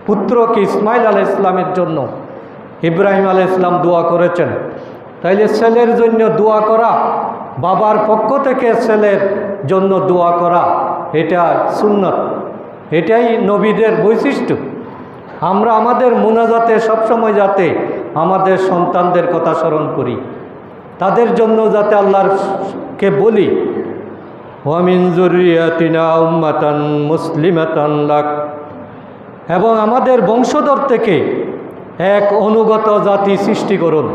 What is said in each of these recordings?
পুত্রকে ইসমাইল আলাইহিস সালামের জন্য ইব্রাহিম আলাইহিস সালাম দোয়া করেছেন। তাইলে ছেলের জন্য দোয়া করা, বাবার পক্ষ থেকে ছেলের জন্য দোয়া করা, এটা সুন্নত, এটাই নবীদের বৈশিষ্ট্য। আমরা আমাদের মুনাজাতে সবসময় যাতে আমাদের সন্তানদের কথা স্মরণ করি, তাদের জন্য যাতে আল্লাহকে বলি ওয়া মিন যুররিয়াতিনা উম্মাতান মুসলিমাতান লাক, এবং আমাদের বংশধর থেকে এক অনুগত জাতি সৃষ্টি করুন।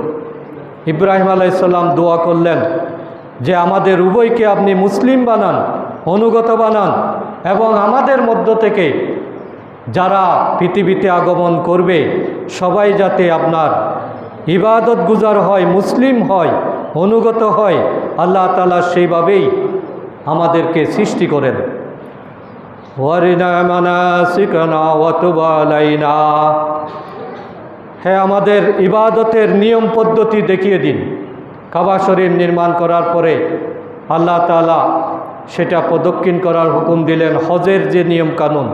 ইব্রাহিম আলাইহিস সালাম দোয়া করলেন যে আমাদের উভয়কে আপনি মুসলিম বানান, অনুগত বানান, এবং আমাদের মধ্য থেকে যারা পৃথিবীতে আগমন করবে সবাই যাতে আপনার ইবাদত গুজার হয়, মুসলিম হয়, অনুগত হয়, আল্লাহ তাআলা সেইভাবেই আমাদেরকে সৃষ্টি করেন। ওয়ারিনা মানাসিকানা ওয়া তুব আলাইনা, হ্যাঁ আমাদের ইবাদতের নিয়ম পদ্ধতি দেখিয়ে দিন। কাবা শরীফ নির্মাণ করার পরে আল্লাহ তাআলা সেটা প্রদক্ষিণ করার হুকুম দিলেন। হজের যে নিয়ম কানুন,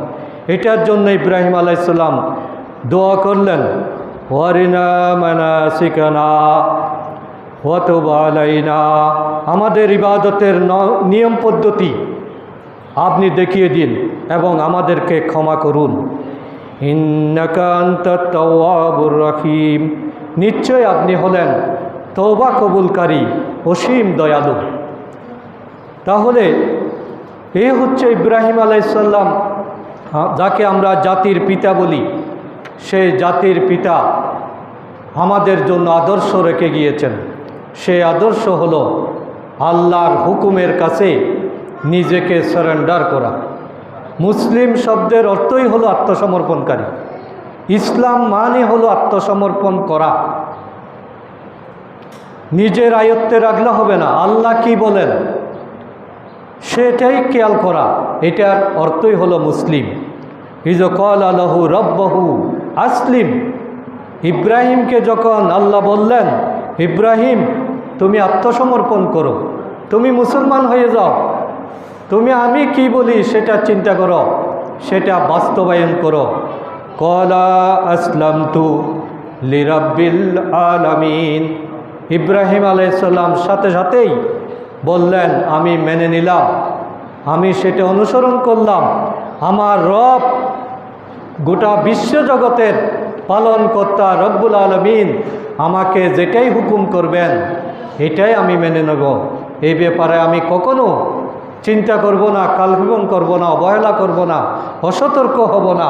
এটার জন্য ইব্রাহিম আলাইহিস সালাম দোয়া করলেন ওয়ারিনা মানাসিকানা ওয়া তুব আলাইনা, আমাদের ইবাদতের নিয়ম পদ্ধতি আপনি দেখিয়ে দিন এবং আমাদেরকে ক্ষমা করুন। ইন্নাকা আনতাত তাওয়াবুর রহিম, নিশ্চয় আপনি হলেন তওবা কবুলকারী, অসীম দয়ালু। তাহলে এই হচ্ছে ইব্রাহিম আলাইহিস সালাম, যাকে আমরা জাতির পিতা বলি। সেই জাতির পিতা আমাদের জন্য আদর্শ রেখে গিয়েছেন। সেই আদর্শ হলো আল্লাহর হুকুমের কাছে নিজেকে সারেন্ডার করা। মুসলিম শব্দের অর্থই হলো আত্মসমর্পণকারী। ইসলাম মানে হলো আত্মসমর্পণ করা। নিজের আয়ত্তে রাখলে হবে না, আল্লাহ কি বলেন সেটাই খেয়াল করা, এটার অর্থই হলো মুসলিম। ইজ ক্বালা লাহু রাব্বুহু আসলিম, ইব্রাহিমকে যখন আল্লাহ বললেন ইব্রাহিম তুমি আত্মসমর্পণ করো, তুমি মুসলমান হয়ে যাও, তুমি আমি কি বলি সেটা চিন্তা করো, সেটা বাস্তবায়ন করো। ক্বালা আসলামতু লিরাব্বিল আলামিন, ইব্রাহিম আলাইহিস সালাম সাথে সাথেই বললেন আমি মেনে নিলাম, আমি সেটা অনুসরণ করলাম। আমার রব গোটা বিশ্বজগতের পালনকর্তা রব্বুল আলামিন আমাকে যেটাই হুকুম করবেন এটাই আমি মেনে নেব। এই ব্যাপারে আমি কখনো চিন্তা করব না, কালক্ষেপণ করব না, অবহেলা করব না, অসতর্ক হব না।